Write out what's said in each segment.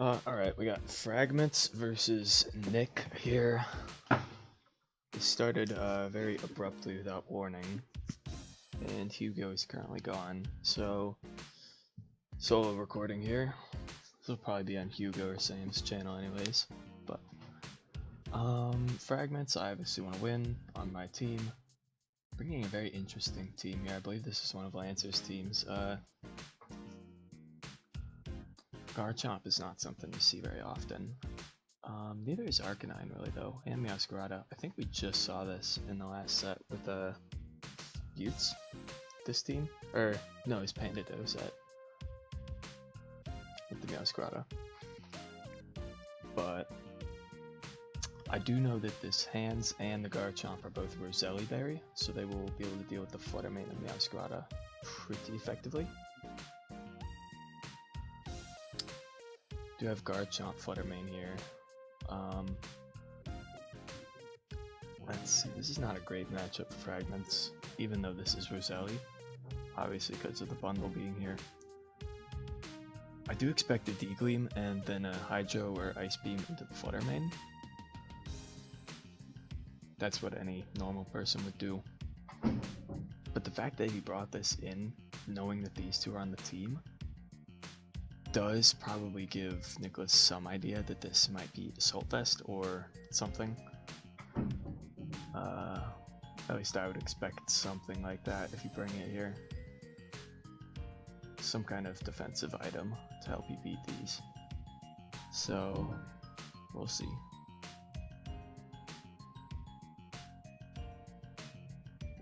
Alright, we got Fragments versus Nick here. It started very abruptly without warning, and Hugo is currently gone, so solo recording here. This will probably be on Hugo or Sam's channel anyways, but Fragments, I obviously want to win on my team. Bringing a very interesting team here. I believe this is one of Lancer's teams. Garchomp is not something you see very often. Neither is Arcanine really though, and Meowscarada. I think we just saw this in the last set with the Utes, this team. Or, no, it's Pandado set with the Meowscarada. But I do know that this Hands and the Garchomp are both Roselli Berry, so they will be able to deal with the Fluttermane and Meowscarada pretty effectively. Do have Garchomp Fluttermane here. Let's see, this is not a great matchup for Fragments, even though this is Roselli, obviously because of the bundle being here. I do expect a D-Gleam and then a Hydro or Ice Beam into the Fluttermane. That's what any normal person would do. But the fact that he brought this in, knowing that these two are on the team, does probably give Nicholas some idea that this might be Assault Vest or something. At least I would expect something like that if you bring it here. Some kind of defensive item to help you beat these. So, we'll see.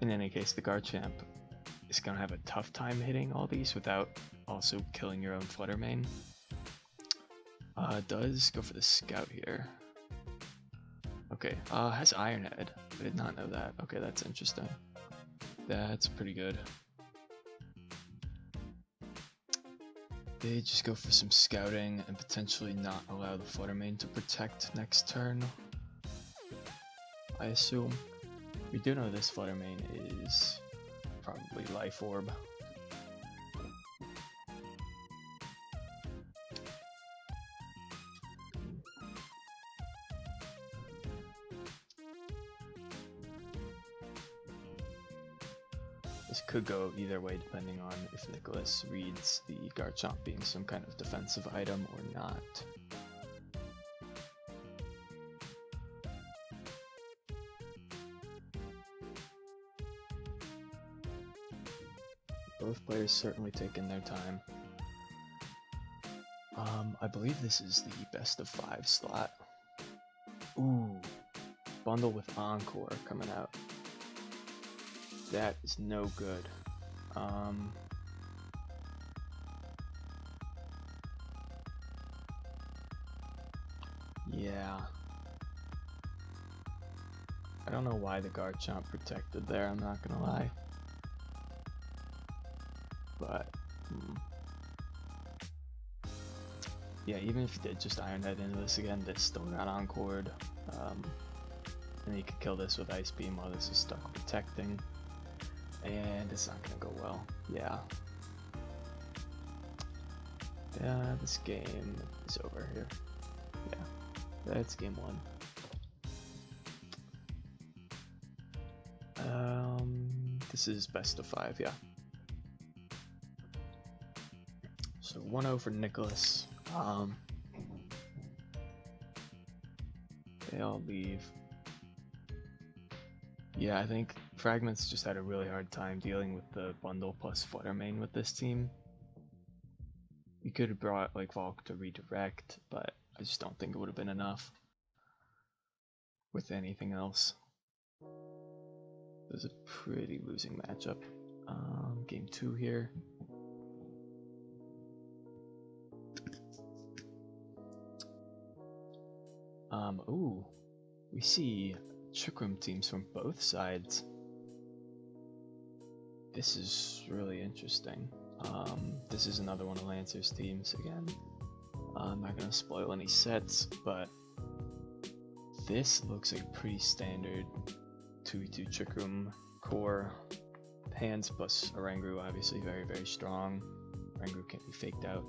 In any case, the Garchomp is going to have a tough time hitting all these without also killing your own Fluttermane. Does go for the Scout here. Okay, has Iron Head. I did not know that. Okay, that's interesting. That's pretty good. They just go for some scouting and potentially not allow the Fluttermane to protect next turn, I assume. We do know this Fluttermane is probably Life Orb. This could go either way depending on if Nicholas reads the Garchomp being some kind of defensive item or not. Both players certainly taking their time. I believe this is the best of 5 slot. Ooh, bundle with Encore coming out. That is no good. Yeah. I don't know why the Garchomp protected there, I'm not gonna lie. But, yeah, even if you did just Iron Head into this again, this still got Encored. And you could kill this with Ice Beam while this is stuck protecting. And it's not gonna go well. Yeah. Yeah, this game is over here. Yeah, that's game 1. This is best of 5, yeah. So 1-0 for Nicholas. They all leave. Yeah, I think Fragments just had a really hard time dealing with the bundle plus Fluttermane with this team. You could have brought like Valk to redirect, but I just don't think it would have been enough with anything else. It was a pretty losing matchup. Game 2 here. Ooh, we see Trick Room teams from both sides. This is really interesting. This is another one of Lancer's teams again. I'm not gonna spoil any sets, but this looks like pretty standard 2v2 Trick Room core. Hands plus Oranguru, obviously very, very strong. Oranguru can't be faked out.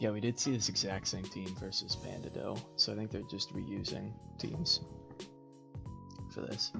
Yeah, we did see this exact same team versus Bandito, so I think they're just reusing teams for this.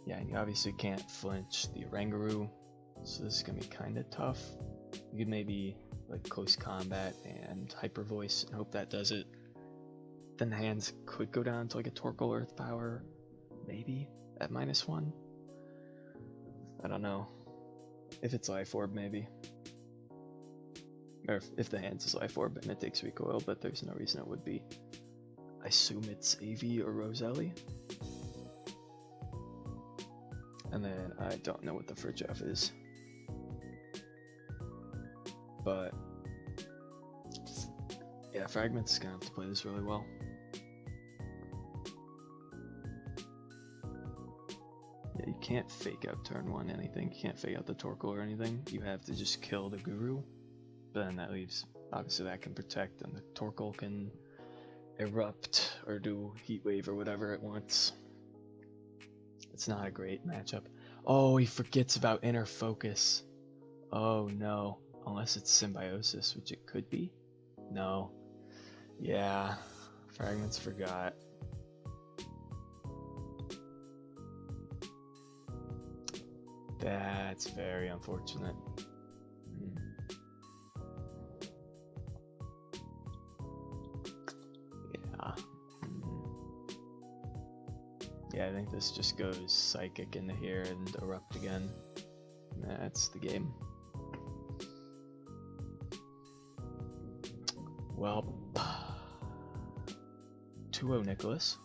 Yeah, and you obviously can't flinch the Oranguru, so this is gonna be kind of tough. You could maybe like close combat and hyper voice and hope that does it. Then the hands could go down to like a Torkoal Earth Power, maybe at -1. I don't know. If it's Life Orb, maybe. Or if the hands is Life Orb and it takes recoil, but there's no reason it would be. I assume it's AV or Roselli. And then I don't know what the Fridge F is. But yeah, Fragments is gonna have to play this really well. Yeah, you can't fake out turn 1 anything. You can't fake out the Torkoal or anything. You have to just kill the Guru. But then that leaves, obviously that can protect, and the Torkoal can erupt or do Heat Wave or whatever it wants. It's not a great matchup. Oh, he forgets about Inner Focus. Oh no. Unless it's Symbiosis, which it could be. No. Yeah. Fragments forgot. That's very unfortunate. Yeah. Yeah, I think this just goes Psychic into here and Erupt again. That's the game. Well, 2-0 Nicholas.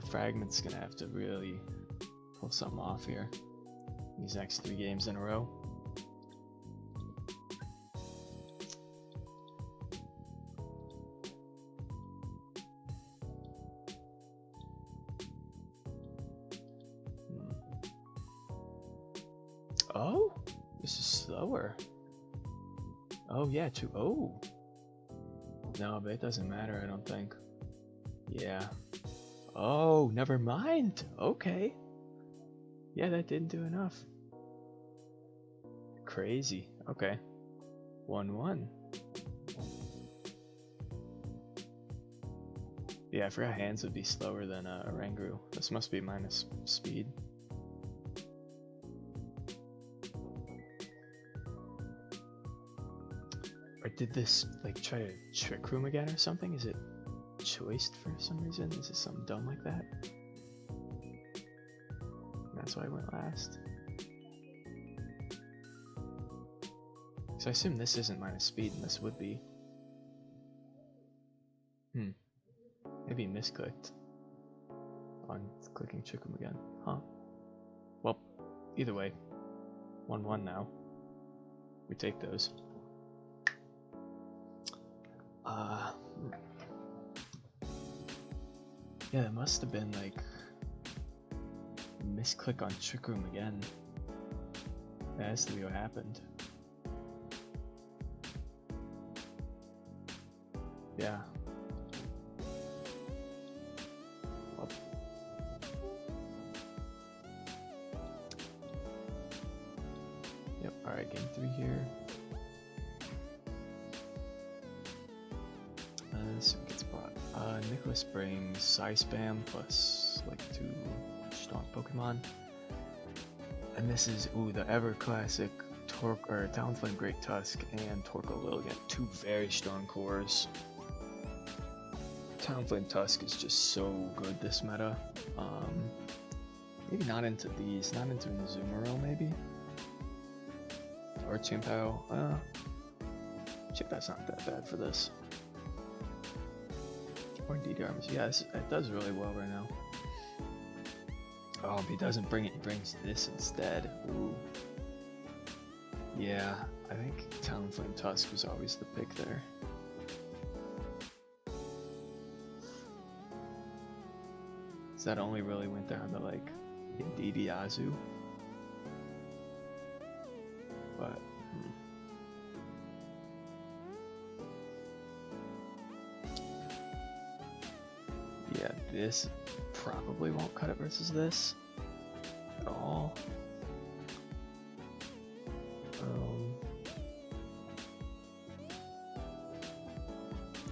Fragment's gonna have to really pull something off here. These next 3 games in a row. Oh, this is slower. Oh yeah, 2-0. No, but it doesn't matter, I don't think. Yeah. Oh, never mind. Okay. Yeah, that didn't do enough. Crazy. Okay. 1-1. Yeah, I forgot hands would be slower than Oranguru. This must be minus speed. Or did this like try to Trick Room again or something? Is it choiced for some reason? Is it something dumb like that? That's why I went last. So I assume this isn't minus speed and this would be. Maybe misclicked on clicking Trick Room again. Huh. Well, either way. 1-1 now. We take those. Yeah, it must have been like misclick on Trick Room again. That has to be what happened. Yeah. Well. Yep, alright, game 3 here. This gets brought. Nicholas brings Psy Spam plus like 2 strong Pokemon. And this is, the ever classic Talonflame Great Tusk and Torkoal Lilligant. 2 very strong cores. Talonflame Tusk is just so good this meta. Maybe not into these, not into Azumarill maybe? Or Chimpao. Chimpao's not that bad for this. Or DD Arms. Yeah, it does really well right now. Oh, if he doesn't bring it, he brings this instead. Ooh. Yeah, I think Talonflame Tusk was always the pick there. So that only really went down to like DD Azu. But Yeah, this probably won't cut it versus this at all.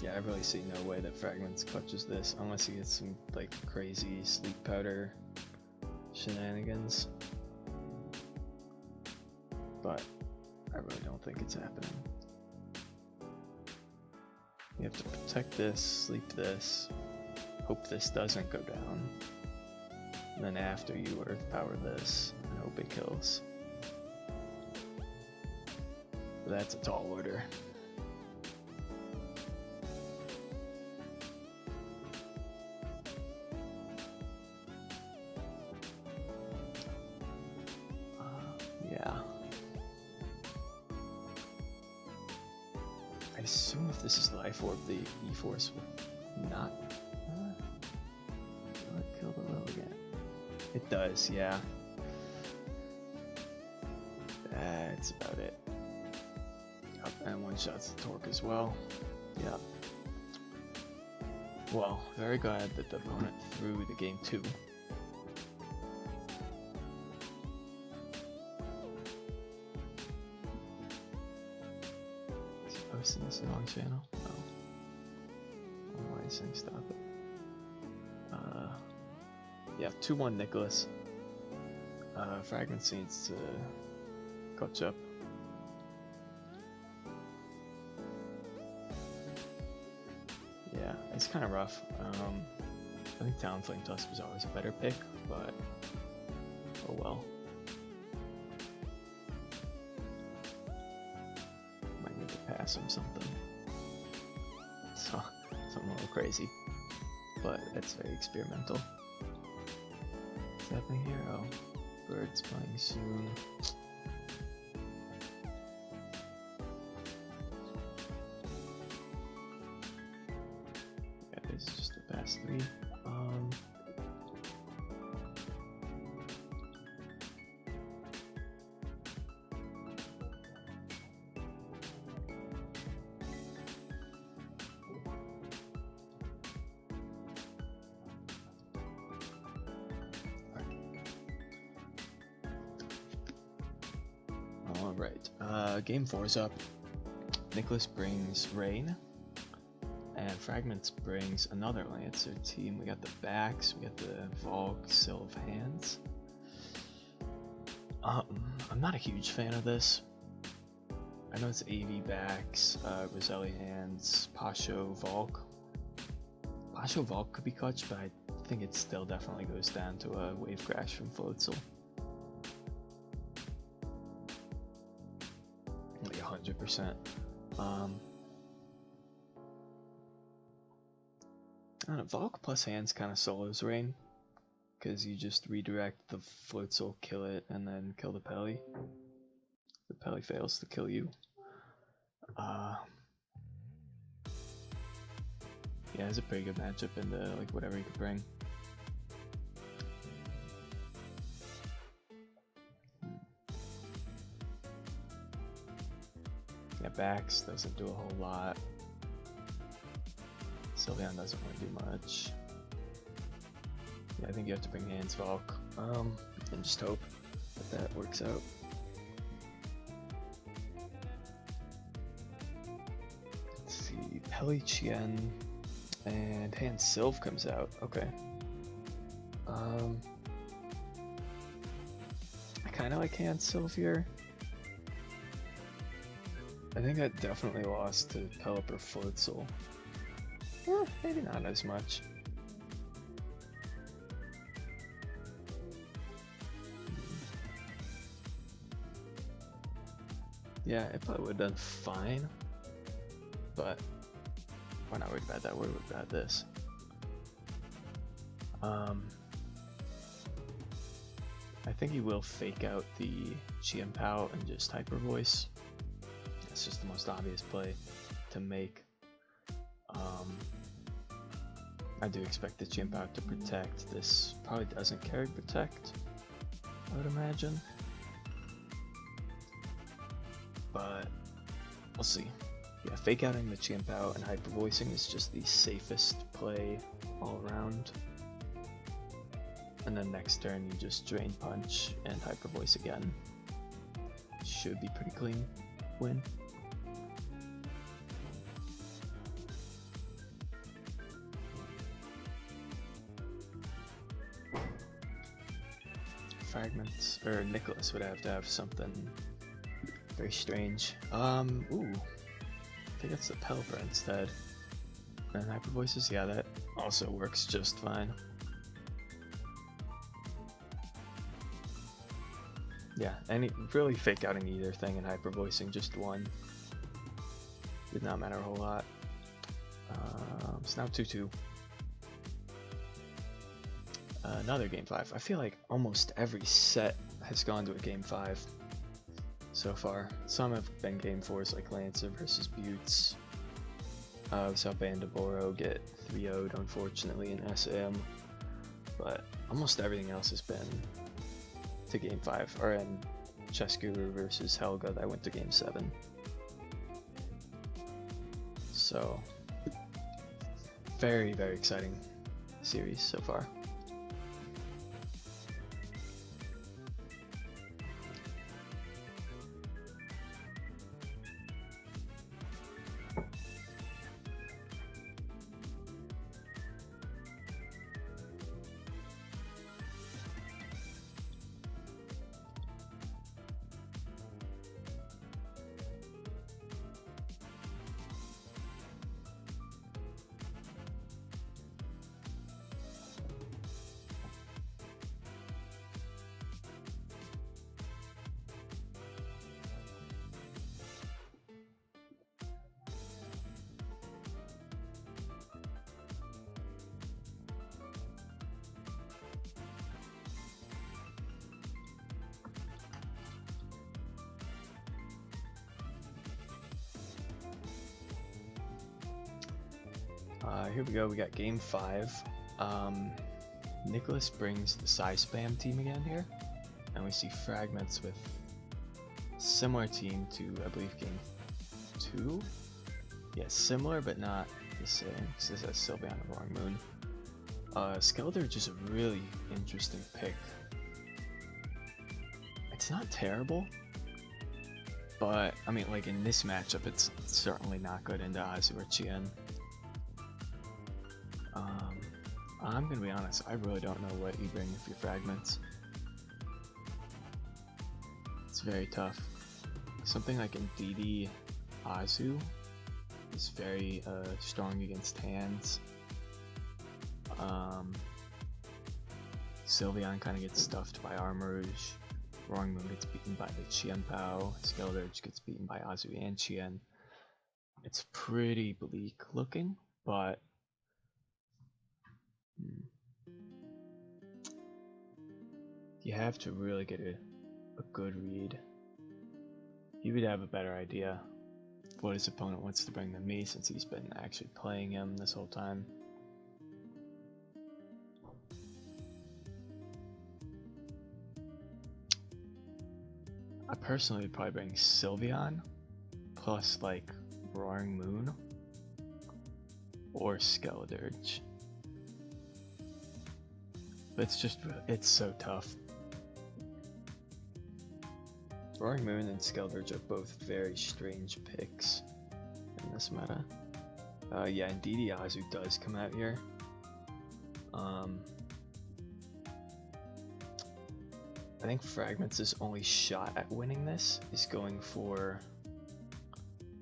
Yeah, I really see no way that Fragments clutches this unless he gets some like crazy sleep powder shenanigans. But I really don't think it's happening. You have to protect this, sleep this, hope this doesn't go down, and then after you earth power this and hope it kills. But that's a tall order. Yeah. I assume if this is Life Orb, the E-Force would not kill the will again. It does, yeah. That's about it. Yep, and one shots the Torque as well. Yep. Well, very glad that the opponent threw the game 2. Is he posting this on channel? No. I don't know why he's saying stop it. Yeah, 2-1 Nicholas. Fragments needs to catch up. Yeah, it's kind of rough. I think Talonflame Tusk was always a better pick, but oh well. Might need to pass him something. So, something a little crazy, but that's very experimental. What's happening here? Oh, birds playing soon. Yeah, this is just a pass 3. Alright, game 4 is up. Nicholas brings Rain, and Fragments brings another Lancer team. We got the backs, we got the Volk, Sylve hands. I'm not a huge fan of this. I know it's AV backs, Roselli hands, Pasho, Volk. Pasho Volk could be clutch, but I think it still definitely goes down to a Wave Crash from Floatzel. Like 100%. I don't know, Volk plus hands kind of solos Rain, because you just redirect the Floatzel, kill it, and then kill the Pelly. The Pelly fails to kill you. Yeah, it's a pretty good matchup into like whatever he could bring. Yeah, backs doesn't do a whole lot. Sylveon doesn't really do much. Yeah, I think you have to bring hands Volk, and just hope that that works out. Let's see, Pelly Chien and hand Sylve comes out. Okay. I kind of like hand Sylve here. I think I definitely lost to Pelipper Floatzel. Maybe not as much. Yeah, it probably would have done fine, but we're not worried about that. We're worried about this. I think he will fake out the Chien Pao and just Hyper Voice. That's just the most obvious play to make. I do expect the Chien Pao to protect. This probably doesn't carry protect, I would imagine. But we'll see. Yeah, fake outing the Chimp out and hyper voicing is just the safest play all around. And then next turn you just Drain Punch and hyper voice again. Should be pretty clean win. Fragments, or Nicholas would have to have something very strange. Ooh. I think it's the Pelipper instead. And hyper voices, yeah, that also works just fine. Yeah, really fake outing either thing and hyper voicing just one did not matter a whole lot. It's now 2-2. Another game 5. I feel like almost every set has gone to a game 5 so far. Some have been game 4s like Lancer versus Buttes. We saw Bandaboro get 3-0'd unfortunately in SM, but almost everything else has been to game 5, or in Chess Guru versus Helga that went to game 7. So very, very exciting series so far. Here we go, we got game 5. Nicholas brings the Psy Spam team again here, and we see Fragments with similar team to, I believe, game 2? Yeah, similar but not the same, because this has Sylveon and Wrong Moon. Skeletor just a really interesting pick. It's not terrible, but, I mean, like in this matchup, it's certainly not good into Azu or Chien. I'm gonna be honest, I really don't know what you bring with your Fragments. It's very tough. Something like Indeedee Azu is very strong against hands. Sylveon kind of gets stuffed by Armourouge. Wrong Moon gets beaten by the Chienpao. Skeletor gets beaten by Azu and Chien. It's pretty bleak looking, but you have to really get a good read. He would have a better idea of what his opponent wants to bring to me, since he's been actually playing him this whole time. I personally would probably bring Sylveon plus like Roaring Moon or Skeletor. But it's so tough. Roaring Moon and Skeletor are both very strange picks in this meta. Yeah, Indeedee Azu does come out here. I think Fragments' only shot at winning this is going for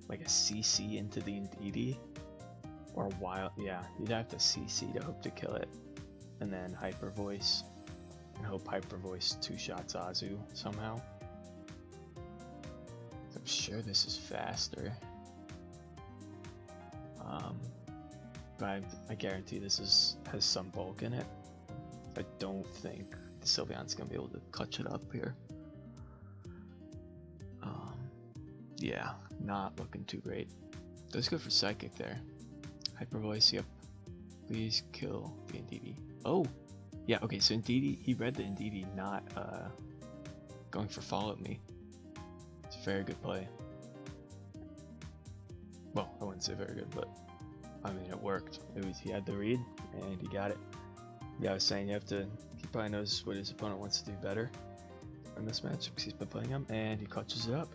like a CC into the Indeedee, or wild. Yeah, you'd have to CC to hope to kill it, and then Hyper Voice, and hope Hyper Voice two-shots Azu somehow. I'm sure this is faster, but I guarantee this has some bulk in it. I don't think the Sylveon's gonna be able to clutch it up here. Yeah, not looking too great. Let's go for Psychic there. Hyper Voice, yep. Please kill the Indeedee. Oh, yeah, okay, so Indeedee, he read the Indeedee not going for Follow Me. It's a very good play. Well, I wouldn't say very good, but I mean it worked. He had the read and he got it. Yeah, I was saying you have to. He probably knows what his opponent wants to do better in this match because he's been playing him, and he clutches it up.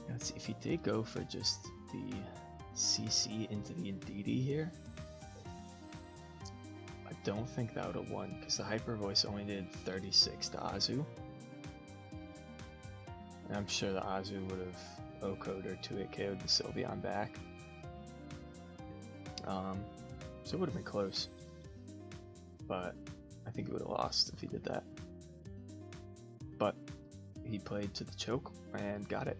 Let's see if he did go for just the CC into the Ndidi here. I don't think that would have won because the Hyper Voice only did 36 to Azu. And I'm sure the Azu would have OHKO'd or 2-hit KO'd the Sylveon back. So it would have been close. But I think he would have lost if he did that. But he played to the choke and got it.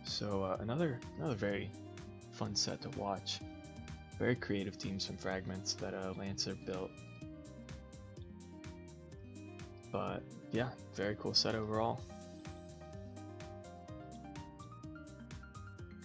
So another very fun set to watch. Very creative teams from Fragments that Lancer built. But yeah, very cool set overall.